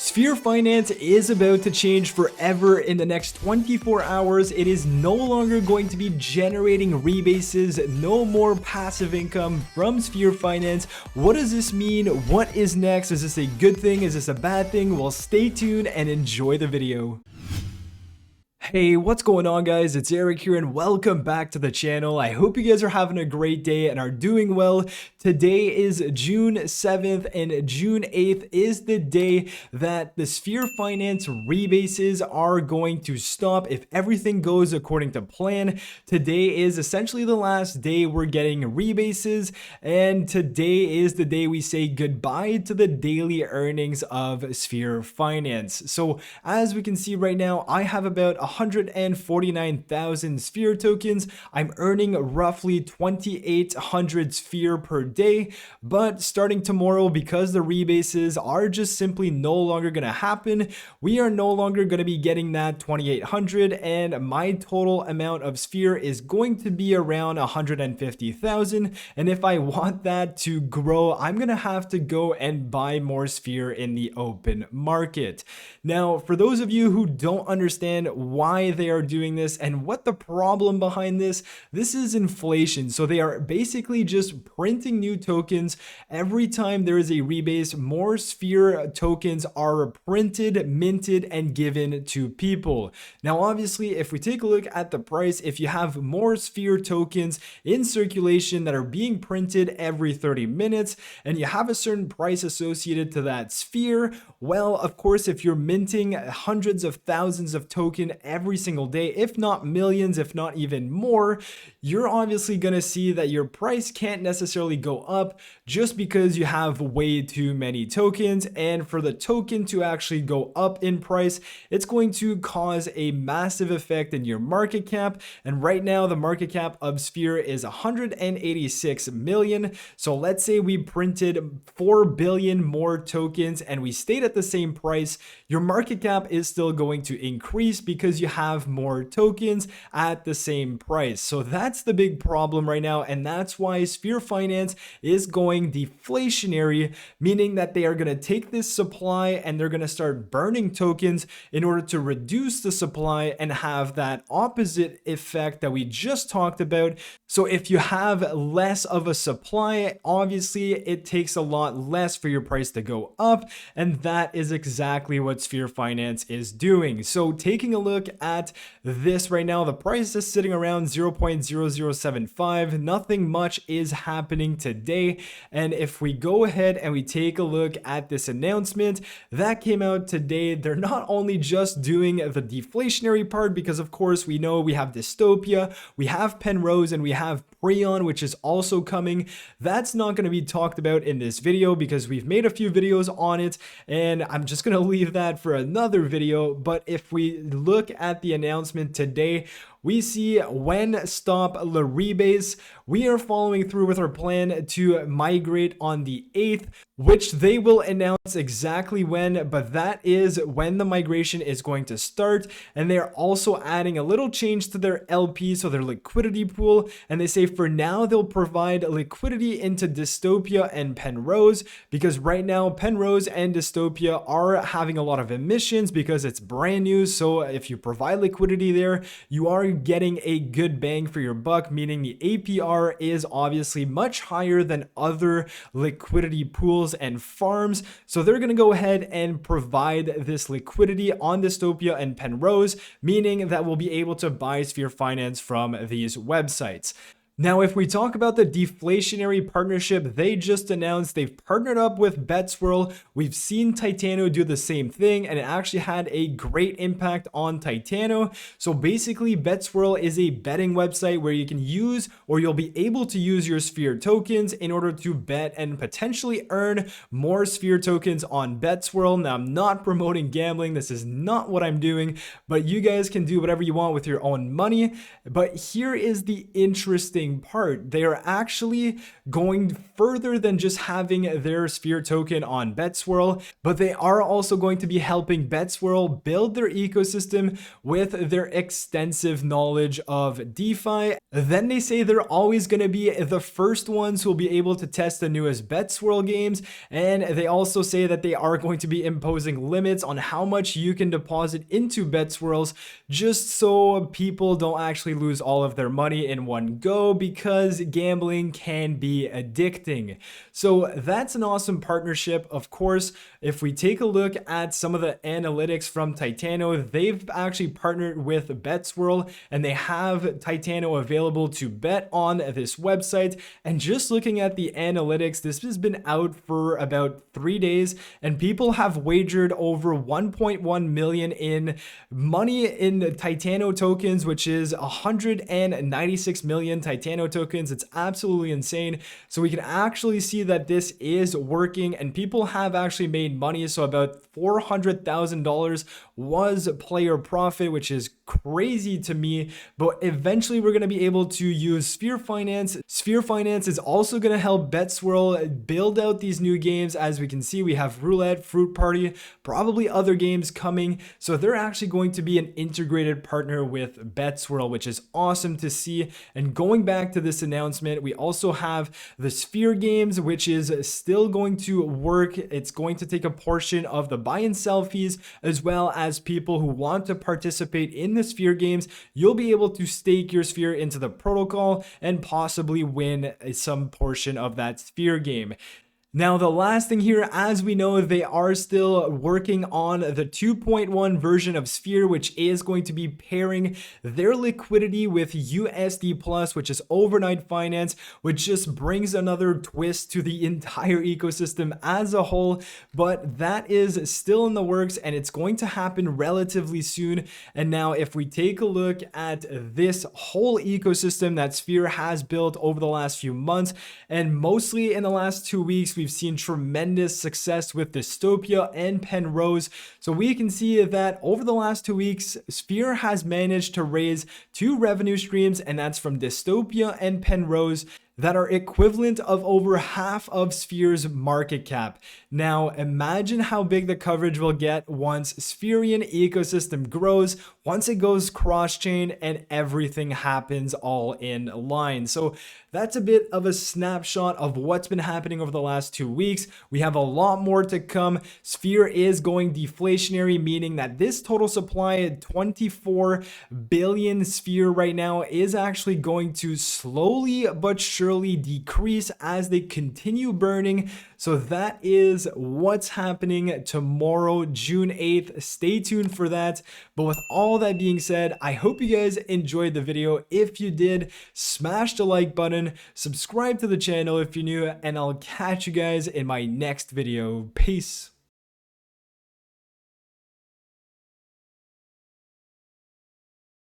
Sphere Finance is about to change forever in the next 24 hours. It is no longer going to be generating rebases, no more passive income from Sphere Finance. What does this mean? What is next? Is this a good thing? Is this a bad thing? Well, stay tuned and enjoy the video. Hey, what's going on, guys? It's Eric here and welcome back to the channel. I hope you guys are having a great day and are doing well. Today is June 7th and June 8th is the day that the Sphere Finance rebases are going to stop if everything goes according to plan. Today is essentially the last day we're getting rebases, and today is the day we say goodbye to the daily earnings of Sphere Finance. So as we can see right now, I have about 149,000 Sphere tokens. I'm earning roughly 2,800 Sphere per day, but starting tomorrow, because the rebases are just simply no longer going to happen, we are no longer going to be getting that 2,800, and my total amount of Sphere is going to be around 150,000. And if I want that to grow, I'm going to have to go and buy more Sphere in the open market. Now, for those of you who don't understand why they are doing this and what the problem behind this is inflation. So they are basically just printing new tokens. Every time there is a rebase, more Sphere tokens are printed, minted, and given to people. Now, obviously, if we take a look at the price, if you have more Sphere tokens in circulation that are being printed every 30 minutes, and you have a certain price associated to that Sphere, well, of course, if you're minting hundreds of thousands of tokens every single day, if not millions, if not even more, you're obviously going to see that your price can't necessarily go up just because you have way too many tokens. And for the token to actually go up in price, it's going to cause a massive effect in your market cap. And right now, the market cap of Sphere is 186 million. So let's say we printed 4 billion more tokens and we stayed at the same price, your market cap is still going to increase because you have more tokens at the same price. So that's the big problem right now, and that's why Sphere Finance is going deflationary, meaning that they are going to take this supply and they're going to start burning tokens in order to reduce the supply and have that opposite effect that we just talked about. So if you have less of a supply, obviously it takes a lot less for your price to go up, and that is exactly what Sphere Finance is doing. So taking a look at this right now, the price is sitting around 0.0075. Nothing much is happening today. And if we go ahead and we take a look at this announcement that came out today, they're not only just doing the deflationary part, because of course we know we have Dystopia, we have Penrose, and we have Prion, which is also coming. That's not going to be talked about in this video because we've made a few videos on it, and I'm just going to leave that for another video. But if we look at the announcement today, we see when stop the rebase. We are following through with our plan to migrate on the 8th, which they will announce exactly when, but that is when the migration is going to start. And they're also adding a little change to their LP, so their liquidity pool. And they say for now they'll provide liquidity into Dystopia and Penrose, because right now Penrose and Dystopia are having a lot of emissions because it's brand new. So if you provide liquidity there, you are getting a good bang for your buck, meaning the APR is obviously much higher than other liquidity pools and farms. So they're going to go ahead and provide this liquidity on Dystopia and Penrose, meaning that we'll be able to buy Sphere Finance from these websites. Now, if we talk about the deflationary partnership they just announced, they've partnered up with BetSwirl. We've seen Titano do the same thing, and it actually had a great impact on Titano. So basically, BetSwirl is a betting website where you can use, or you'll be able to use, your Sphere tokens in order to bet and potentially earn more Sphere tokens on BetSwirl. Now, I'm not promoting gambling. This is not what I'm doing, but you guys can do whatever you want with your own money. But here is the interesting interesting part. They are actually going further than just having their Sphere token on BetSwirl, but they are also going to be helping BetSwirl build their ecosystem with their extensive knowledge of DeFi. Then they say they're always going to be the first ones who will be able to test the newest BetSwirl games, and they also say that they are going to be imposing limits on how much you can deposit into BetSwirls, just so people don't actually lose all of their money in one go, because gambling can be addicting. So that's an awesome partnership. Of course, if we take a look at some of the analytics from Titano, they've actually partnered with BetSwirl and they have Titano available to bet on this website. And just looking at the analytics, this has been out for about 3 days and people have wagered over 1.1 million in money in Titano tokens, which is 196 million Titano tokens. It's absolutely insane. So we can actually see that this is working and people have actually made money. So about $400,000 was player profit, which is crazy to me. But eventually we're going to be able to use Sphere Finance. Sphere Finance is also going to help BetSwirl build out these new games. As we can see, we have Roulette, Fruit Party, probably other games coming. So they're actually going to be an integrated partner with BetSwirl, which is awesome to see. And going back to this announcement, we also have the Sphere games, which is still going to work. It's going to take a portion of the buy and sell fees, as well as people who want to participate in the Sphere games. You'll be able to stake your Sphere into the protocol and possibly win some portion of that Sphere game. Now, the last thing here, as we know, they are still working on the 2.1 version of Sphere, which is going to be pairing their liquidity with USD Plus, which is overnight finance, which just brings another twist to the entire ecosystem as a whole. But that is still in the works and it's going to happen relatively soon. And now, if we take a look at this whole ecosystem that Sphere has built over the last few months, and mostly in the last 2 weeks, we've seen tremendous success with Dystopia and Penrose. So we can see that over the last 2 weeks, Sphere has managed to raise 2 revenue streams, and that's from Dystopia and Penrose, that are equivalent of over half of Sphere's market cap. Now, imagine how big the coverage will get once Spherian ecosystem grows, once it goes cross-chain and everything happens all in line. So that's a bit of a snapshot of what's been happening over the last 2 weeks. We have a lot more to come. Sphere is going deflationary, meaning that this total supply at 24 billion Sphere right now is actually going to slowly but surely decrease as they continue burning. So that is what's happening tomorrow, June 8th. Stay tuned for that. But with all that being said, I hope you guys enjoyed the video. If you did, smash the like button, subscribe to the channel if you're new, and I'll catch you guys in my next video. Peace.